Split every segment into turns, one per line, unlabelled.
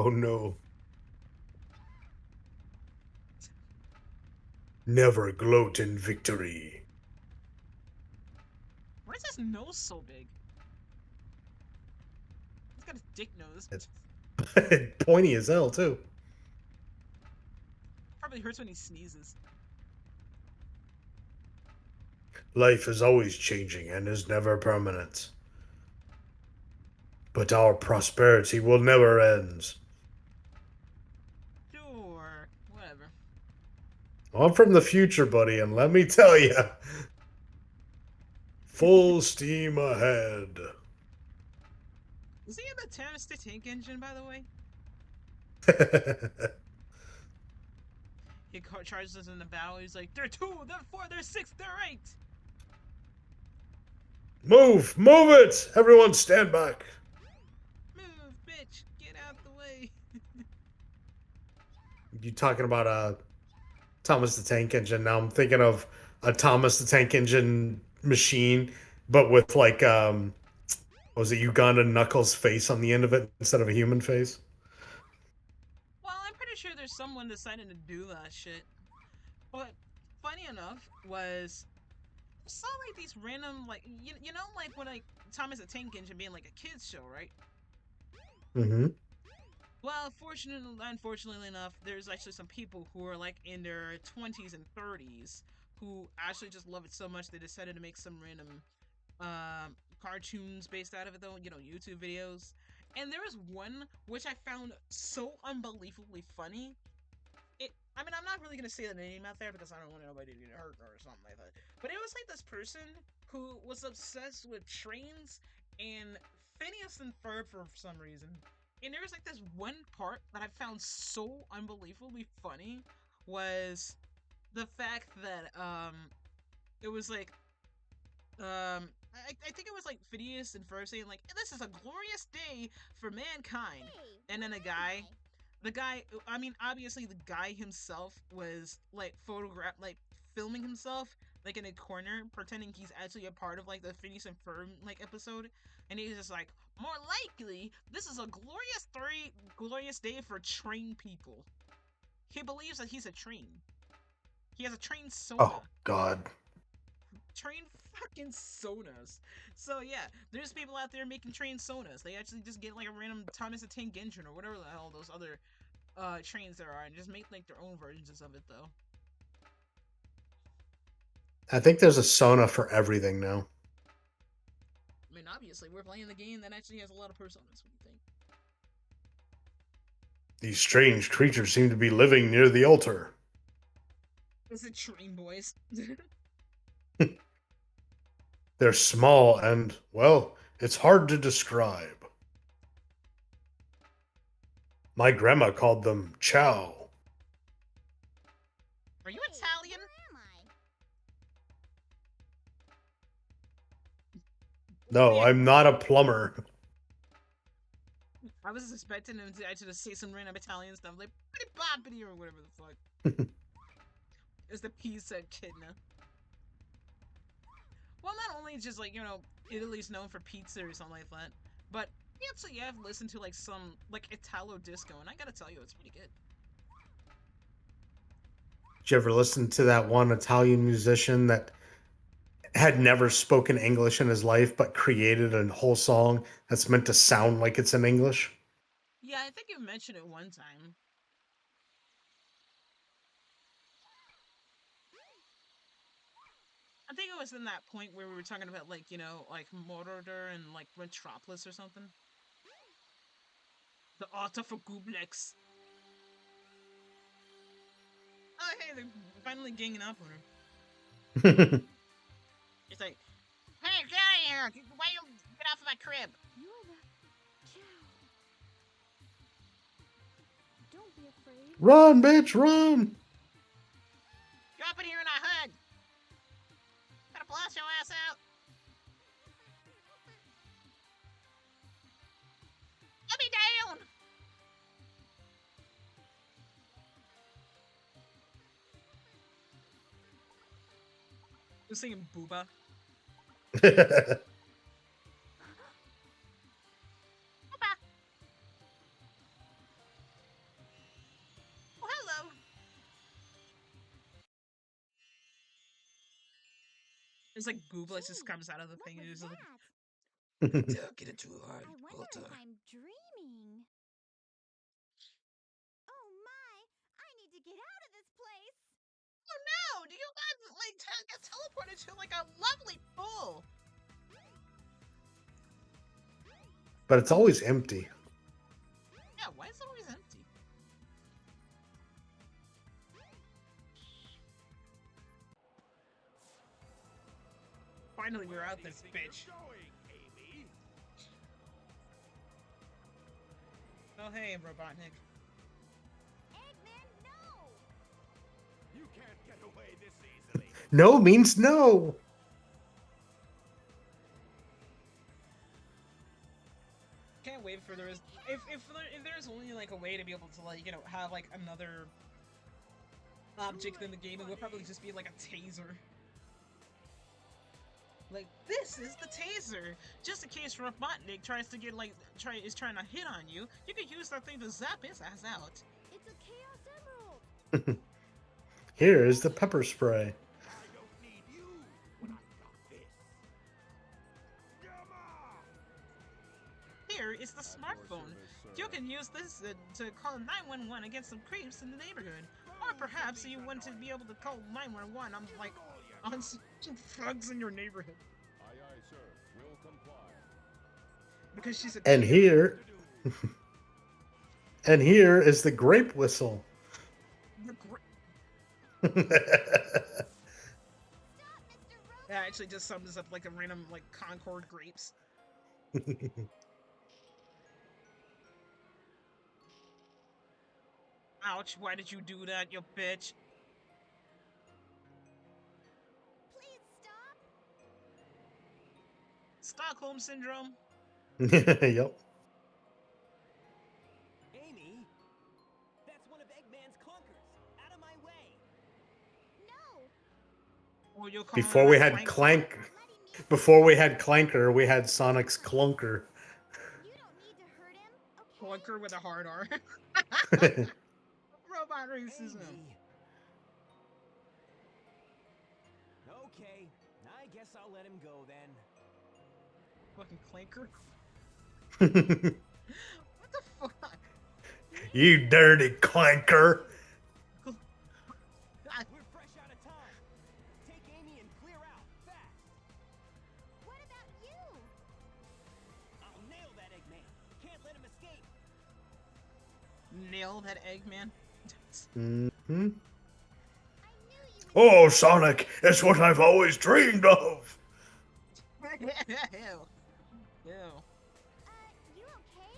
Oh no. Never gloat in victory.
Why is his nose so big? He's got a dick nose.
It's pointy as hell, too.
Probably hurts when he sneezes.
Life is always changing and is never permanent. But our prosperity will never end.
Sure, whatever.
I'm from the future, buddy, and let me tell you, full steam ahead.
Does he have a thermostat tank engine, by the way? He charges us in the battle. He's like, they're 2, they're 4, they're 6, they're 8.
Move! Move it! Everyone stand back.
Move, bitch, get out the way.
You talking about Thomas the Tank Engine? Now I'm thinking of a Thomas the Tank Engine machine, but with like was it Uganda Knuckles' face on the end of it instead of a human face?
Well, I'm pretty sure there's someone deciding to do that shit. But funny enough was I saw like these random like you know like when like Thomas the Tank Engine being like a kids show, right?
Mm-hmm.
Well, fortunately, unfortunately enough, there's actually some people who are like in their 20s and 30s who actually just love it so much they decided to make some random cartoons based out of it though, you know, YouTube videos. And there was one which I found so unbelievably funny. I mean, I'm not really gonna say the name out there because I don't want nobody to get hurt or something like that. But it was like this person who was obsessed with trains and Phineas and Ferb for some reason. And there was like this one part that I found so unbelievably funny was the fact that it was like I think it was like Phineas and Ferb saying like this is a glorious day for mankind, and then the guy, I mean, obviously the guy himself was like like filming himself like in a corner, pretending he's actually a part of like the Phineas and Ferb like episode, and he's just like, more likely, this is a glorious day for train people. He believes that he's a train. He has a train
Oh
sona.
God.
Train fucking sonas. So yeah, there's people out there making train sonas. They actually just get like a random Thomas the Tank Engine or whatever the hell those other trains there are and just make like their own versions of it though.
I think there's a Sona for everything now.
I mean, obviously we're playing the game that actually has a lot of personas. What do you think?
These strange creatures seem to be living near the altar.
Is it Train Boys?
They're small and, well, it's hard to describe. My grandma called them chow.
Are you Italian?
No, I'm not a plumber.
I was expecting him to actually say some random Italian stuff like boppity or whatever the fuck. It's the pizza echidna. Well, not only just like, you know, Italy's known for pizza or something like that, but actually I've listened to like some like Italo disco, and I gotta tell you, it's pretty good.
Did you ever listen to that one Italian musician that had never spoken English in his life but created a whole song that's meant to sound like it's in English?
Yeah, I think you mentioned it one time. I think it was in that point where we were talking about like, you know, like Mordor and like Metropolis or something. The author for Gublex. Oh, hey, they're finally ganging up on her. It's like, hey, get out of here! Why you get off of my crib?
You're the cow. Don't be afraid.
Run, bitch, run!
Get up in here and I hug. Gotta blast your ass out. Let me down. Just singing Booba. Booba. It's like Google just
Gee,
comes out of the
what
thing and
was
it's like,
that?
don't get it too hard,
I wonder
Walter.
if I'm dreaming. Oh my! I need to get out of this place.
Oh no! Do you got like get teleported to like a lovely pool?
But it's always empty.
Yeah, why is it always empty? Finally, we're out this bitch. Oh hey, Robotnik.
Eggman, no!
You can't get away this easily.
No means no.
Can't wait for there is if there's only like a way to be able to like have like another object in the game, it would probably just be like a taser. Like, this is the taser. Just in case Robotnik tries to get is trying to hit on you, you can use that thing to zap his ass out.
It's a Chaos Emerald.
Here is the pepper spray.
I don't need you when I've got this. Yama!
Here is the smartphone. You can use this to call 911 against some creeps in the neighborhood. Or perhaps you want to be able to call 911 on some thugs in your neighborhood.
Aye, aye, sir. Will comply.
Because she's a
And here, and here is the grape whistle.
The
Stop, Mr. Robot.
That actually just sums up like a random Concord grapes. Ouch, why did you do that, you bitch?
Please stop.
Stockholm Syndrome?
Yep.
Amy, that's one of Eggman's clunkers. Out of my way.
No.
Or you'll call
Before
it
we
a
had
clank-
Clank,
Letting me.
before we had Clanker, we had Sonic's Clunker.
You don't need to hurt him, okay?
Clunker with a hard R. Robot racism.
Amy. Okay, I guess I'll let him go then.
Fucking clanker. What the fuck?
You dirty Clanker.
God,
We're fresh out of time. Take Amy and clear out, fast.
What about you?
I'll nail that Eggman. Can't let him escape.
nail that Eggman.
Hmm.
I knew you would.
Oh, Sonic, it's what I've always dreamed of.
Ew. Ew.
You okay?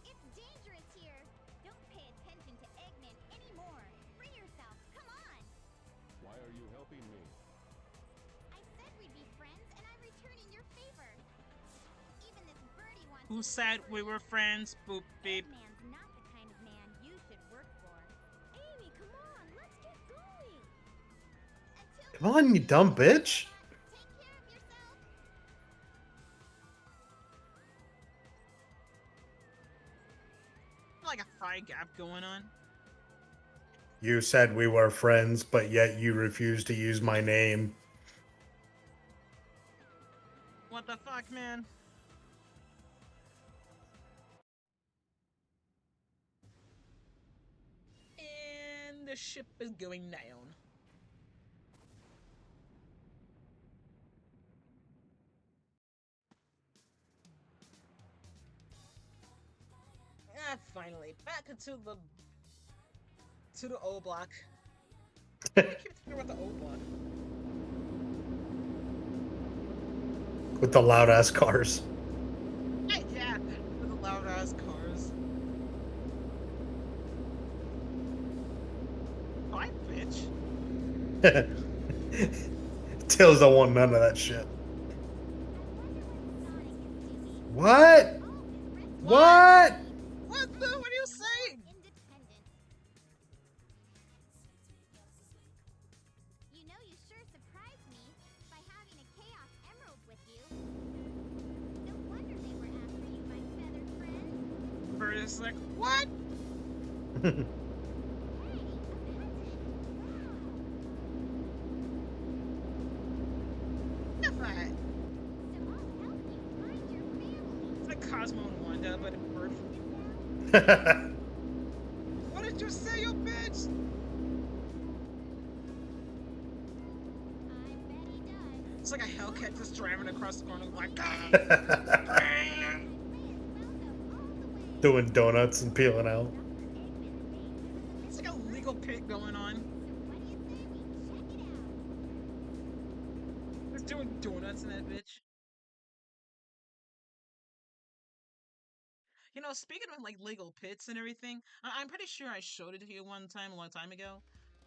It's dangerous here. Don't pay attention to Eggman anymore. Free yourself. Come on.
Why are you helping me?
I said we'd be friends, and I'm returning your favor. Even this birdie wants.
Who
to
said
work
we
for
were
you.
friends? Boop beep.
Eggman's not the kind of man you should work for. Amy, come on, let's get going. Until
Come on, you dumb bitch.
take care of yourself.
Like a thigh gap going on.
You said we were friends, but yet you refused to use my name.
What the fuck, man? And the ship is going down. Ah, finally, back into the O block. I keep thinking about the O block.
With the loud ass cars.
Yeah, with the loud ass cars. Hi, bitch.
Tails don't want none of that shit.
I wonder
What?
what Sonic is doing. All his rest
What?
What the? What are you saying?
independent. You know, you sure surprised me by having a Chaos Emerald with you. No wonder they were after you, my feathered friend.
Bird is like, what?
Hey, a peasant. Wow.
Cosmo and Wanda, but in bird form. What did you say, you bitch?
I bet he does.
It's like a Hellcat just driving across the corner, like.
I'd say it's welcome all the way.
Doing donuts and peeling out.
Enough for Eggman and me.
It's like a legal pit going on.
So what do you say we check it out?
Just doing donuts in that bitch. You know, speaking of like legal pits and everything, I'm pretty sure I showed it to you one time, a long time ago.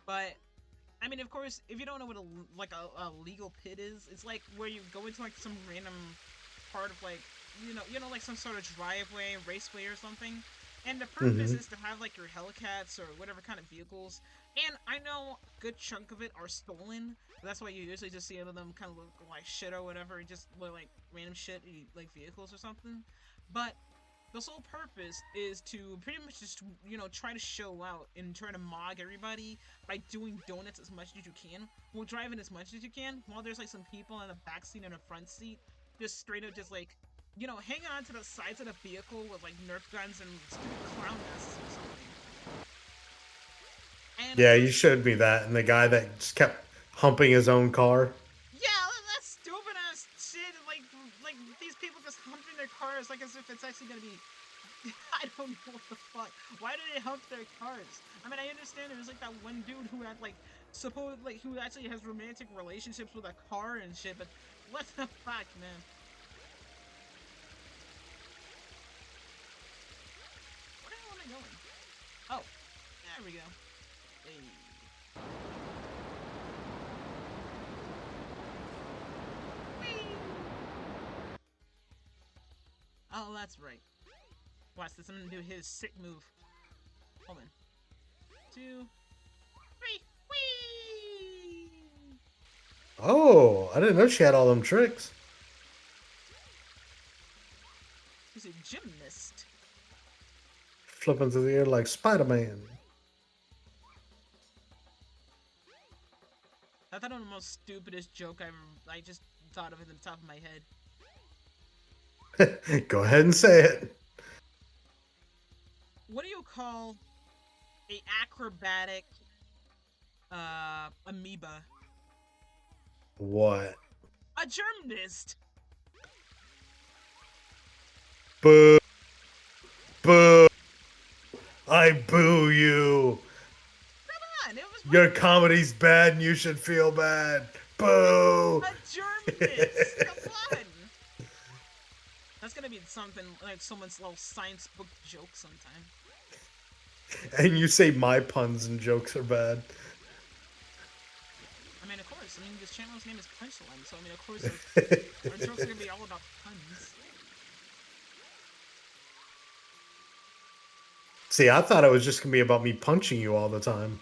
But I mean, of course, if you don't know what a legal pit is, it's like where you go into like some random part of like like some sort of driveway, raceway, or something. And the purpose
Hmm.
is to have like your Hellcats or whatever kind of vehicles. And I know a good chunk of it are stolen. That's why you usually just see them kind of look like shit or whatever, just look like random shit, like vehicles or something. But the sole purpose is to pretty much just try to show out and try to mog everybody by doing donuts as much as you can while driving as much as you can, while there's like some people in the back seat and the front seat just straight up just like hanging on to the sides of the vehicle with like Nerf guns and stupid clown masks or something. And of
Yeah, you
course,
showed me that, and the guy that just kept humping his own car.
yeah, that's stupid ass shit. Like these people just humping their cars like as if it's actually gonna be. I don't know what the fuck. Why did they hump their cars? I mean, I understand there was like that one dude who had like who actually has romantic relationships with a car and shit, but what the fuck, man? Where the hell am I going? Oh, there we go. Hey. Whee! Oh, that's right. Watch this. I'm gonna do his sick move. Hold on. 2, 3, whee!
Oh, I didn't know she had all them tricks.
He's a gymnast.
Flipping through the air like Spider-Man.
I thought of the most stupidest joke I just thought of at the top of my head.
Go ahead and say it.
What do you call a acrobatic amoeba?
What?
A gymnast.
Boo! Boo! I boo you!
Come on, it was
Your
right there.
comedy's bad and you should feel bad. Boo!
A gymnast. Come on. That's gonna be something like someone's little science book joke sometime.
And you say my puns and jokes are bad.
I mean, of course. I mean, this channel's name is PunchLime, so I mean, of course, our jokes are gonna be all about puns.
See, I thought it was just gonna be about me punching you all the time.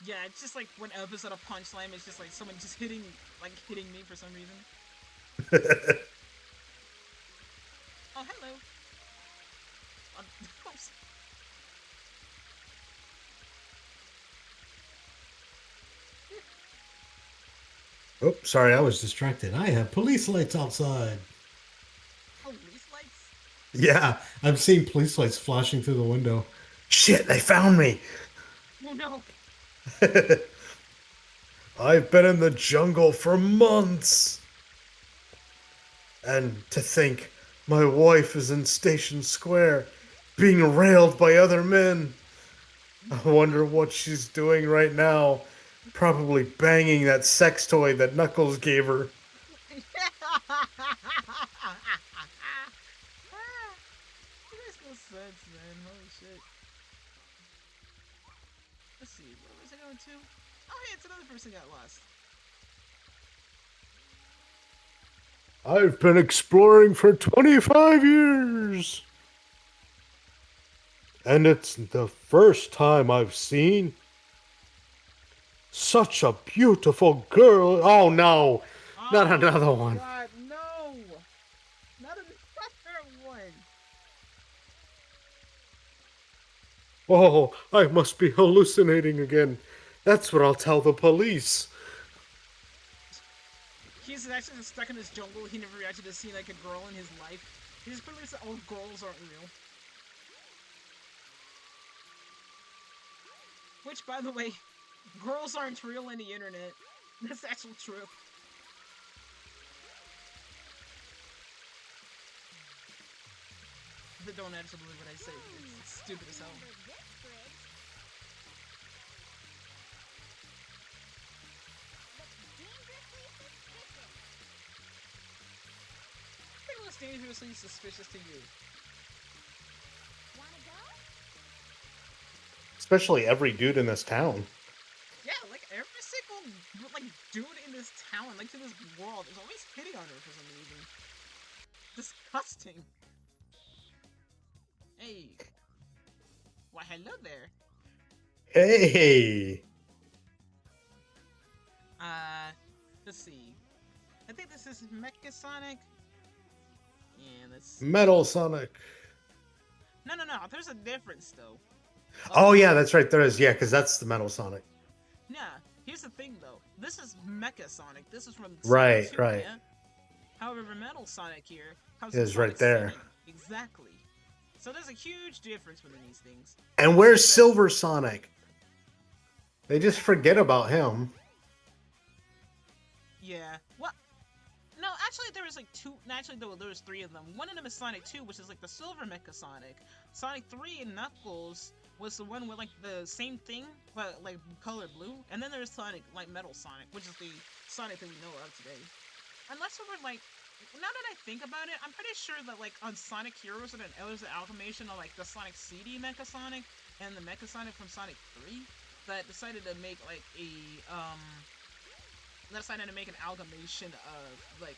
Yeah, it's just like one episode of PunchLime. It's just like someone just hitting me for some reason. Oh, hello. Oops.
Oh, sorry, I was distracted. I have police lights outside.
Police lights.
Yeah, I'm seeing police lights flashing through the window. Shit, they found me.
Oh no.
I've been in the jungle for months. And to think, my wife is in Station Square, being railed by other men. I wonder what she's doing right now. Probably banging that sex toy that Knuckles gave her.
You guys go sense, man. Holy shit. Let's see. Where was I going to? Oh, hey, it's another person got lost.
I've been exploring for 25 years. And it's the first time I've seen such a beautiful girl. Oh no, not
Oh
another
my
one.
god, no! Not another one!
Oh, I must be hallucinating again. That's what I'll tell the police.
He's actually stuck in this jungle. He never actually seen like a girl in his life. He just pretty much said, "Oh, girls aren't real." Which, by the way, girls aren't real in the internet. That's actually true. But don't actually believe what I say. It's stupid as hell.
Remember this bridge. Looks dangerously suspicious.
It looks dangerously suspicious to you.
Wanna go?
Especially every dude in this town.
Yeah, like every single like dude in this town, like to this world, is always hitting on her for some reason. Disgusting. Hey. Why, hello there.
Hey,
Let's see. I think this is Mecha Sonic. Yeah, let's.
Metal Sonic.
No. There's a difference though.
Oh yeah, that's right. There is. Yeah, because that's the Metal Sonic.
Yeah. Here's the thing though. This is Mecha Sonic. This is from
Right,
Sonic 2,
right.
yeah? However, Metal Sonic here comes
Is
from
right
Sonic
there.
City. Exactly. So there's a huge difference between these things.
And where's Silver Sonic? They just forget about him.
Yeah. What? No, actually, there was like two. Actually, there was three of them. One of them is Sonic 2, which is like the Silver Mecha Sonic. Sonic 3 and Knuckles was the one with like the same thing, but like color blue. And then there's Sonic, like Metal Sonic, which is the Sonic that we know of today. Unless we were like, now that I think about it, I'm pretty sure that like on Sonic Heroes, and there was an amalgamation of like the Sonic CD Mecha Sonic and the Mecha Sonic from Sonic 3 that decided to make like a decided to make an amalgamation of like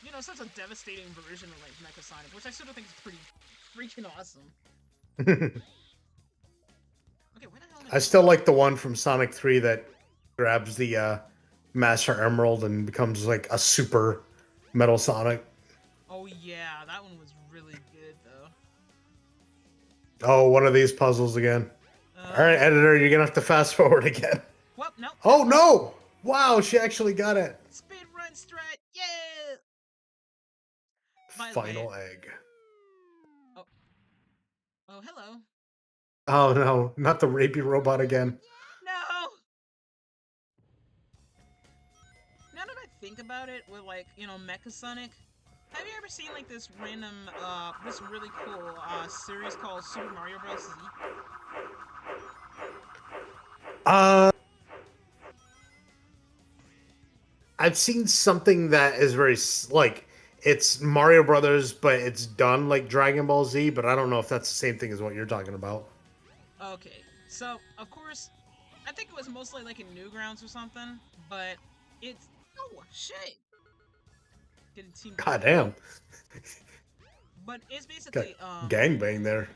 you know, such a devastating version of like Mecha Sonic, which I sort of think is pretty freaking awesome. Okay, where the hell am I
I still like the one from Sonic 3 that grabs the Master Emerald and becomes like a super Metal Sonic.
Oh yeah, that one was really good though.
Oh, one of these puzzles again. All right, editor, you're gonna have to fast forward again.
Well, no.
Oh no! Wow, she actually got it.
Speed run strat, yeah. By the way-
Final egg.
Oh, hello.
Oh no, not the rapey robot again.
No. Now that I think about it, with like, you know, Mecha Sonic, have you ever seen like this random, this really cool series called Super Mario Bros. Z?
I've seen something that is very like it's Mario Brothers, but it's done like Dragon Ball Z. But I don't know if that's the same thing as what you're talking about.
Okay, so of course, I think it was mostly like in Newgrounds or something, but it's oh shit. Didn't team.
God damn,
But it's
got
basically
gangbang there.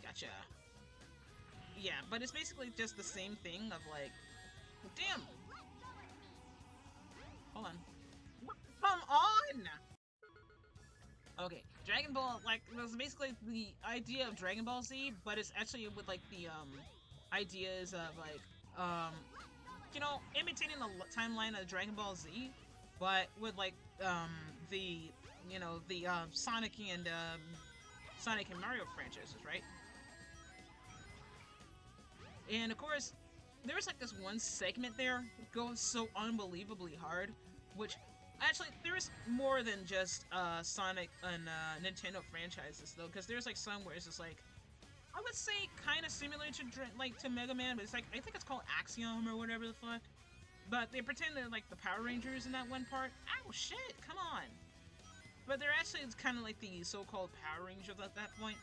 Gotcha. Yeah, but it's basically just the same thing of like, damn. Hold on. Come on. Okay, Dragon Ball, like, it was basically the idea of Dragon Ball Z, but it's actually with like the ideas of like you know, imitating the timeline of Dragon Ball Z, but with like the you know the Sonic and Mario franchises, right? And of course, there was like this one segment there that goes so unbelievably hard, which actually there is more than just Sonic and Nintendo franchises though, because there's like some where it's just like I would say kind of similar to like to Mega Man, but it's like I think it's called Axiom or whatever the fuck. But they pretend they're like the Power Rangers in that one part. Ow, shit! Come on. But they're actually kind of like the so-called Power Rangers at that point.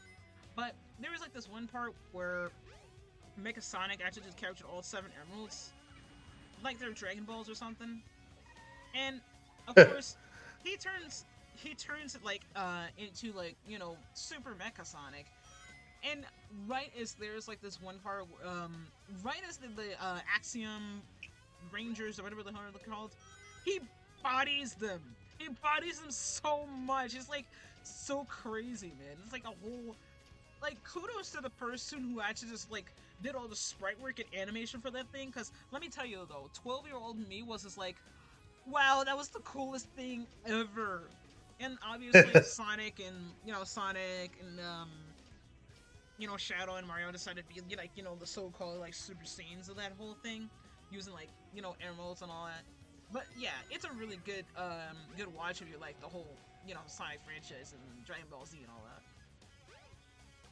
But there was like this one part where Mecha Sonic actually just captured all 7 emeralds, like they're Dragon Balls or something. And of course, he turns it like into like, you know, Super Mecha Sonic. And right as there's like this one part, right as the Axiom Rangers or whatever the hell they're called, he bodies them. He bodies them so much. It's like so crazy, man. It's like a whole like kudos to the person who actually just like did all the sprite work and animation for that thing. Because let me tell you though, 12-year-old me was just like, wow, that was the coolest thing ever. And obviously Sonic and Shadow and Mario decided to be like the so-called like Super Saiyans of that whole thing, using like emeralds and all that. But yeah, it's a really good watch if you like the whole Sonic franchise and Dragon Ball Z and all that.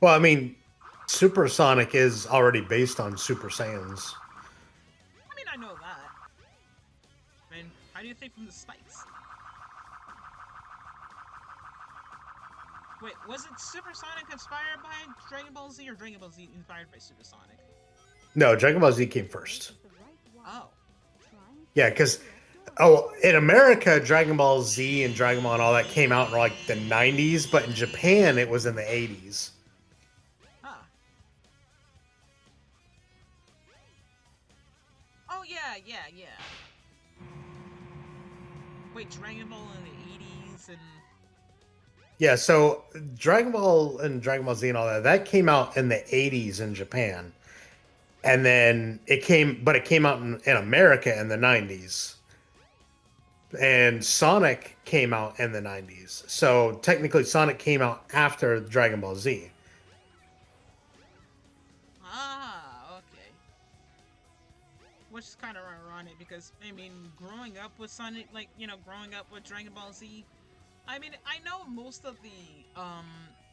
Well, I mean, Super Sonic is already based on Super Saiyans.
I mean, I know that. I mean, how do you think from the spikes? Wait, was it Super Sonic inspired by Dragon Ball Z or Dragon Ball Z inspired by Super Sonic?
No, Dragon Ball Z came first.
Oh.
Yeah, because in America, Dragon Ball Z and Dragon Ball and all that came out in like the 90s, but in Japan, it was in the 80s.
Huh. Oh, yeah. Wait, Dragon Ball in the 80s and...
Yeah, so Dragon Ball and Dragon Ball Z and all that, that came out in the 80s in Japan. And then it came out in America in the 90s. And Sonic came out in the 90s. So technically Sonic came out after Dragon Ball Z.
Ah, okay. Which is kind of ironic because, I mean, growing up with Sonic, like, growing up with Dragon Ball Z, I mean, I know most of the,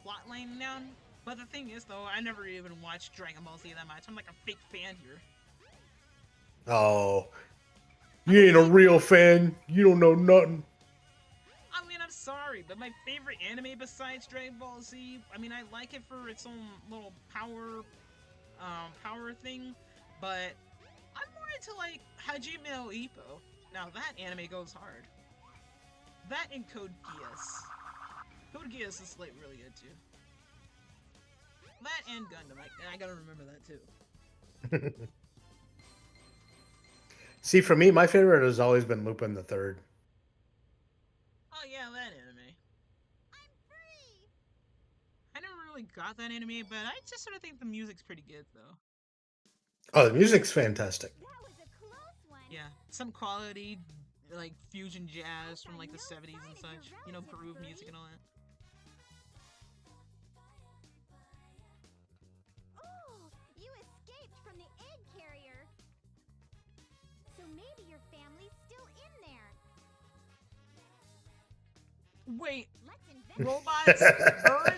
plotline now, but the thing is, though, I never even watched Dragon Ball Z that much. I'm like a fake fan here.
Oh, you ain't a real fan. You don't know nothing.
I mean, I'm sorry, but my favorite anime besides Dragon Ball Z, I mean, I like it for its own little power thing, but I'm more into, like, Hajime no Ippo. Now, that anime goes hard. That and Code Geass. Code Geass is, like, really good, too. That and Gundam, I gotta remember that, too.
See, for me, my favorite has always been Lupin the Third.
Oh, yeah, that anime.
I'm free!
I never really got that anime, but I just sort of think the music's pretty good, though.
Oh, the music's fantastic.
That was a close one.
Yeah, some quality, like, fusion jazz from, like, the 70s and such. Groove music and all that.
Oh, you escaped from the egg carrier. So maybe your family's still in there.
Wait,
Let's invent
robots, birds,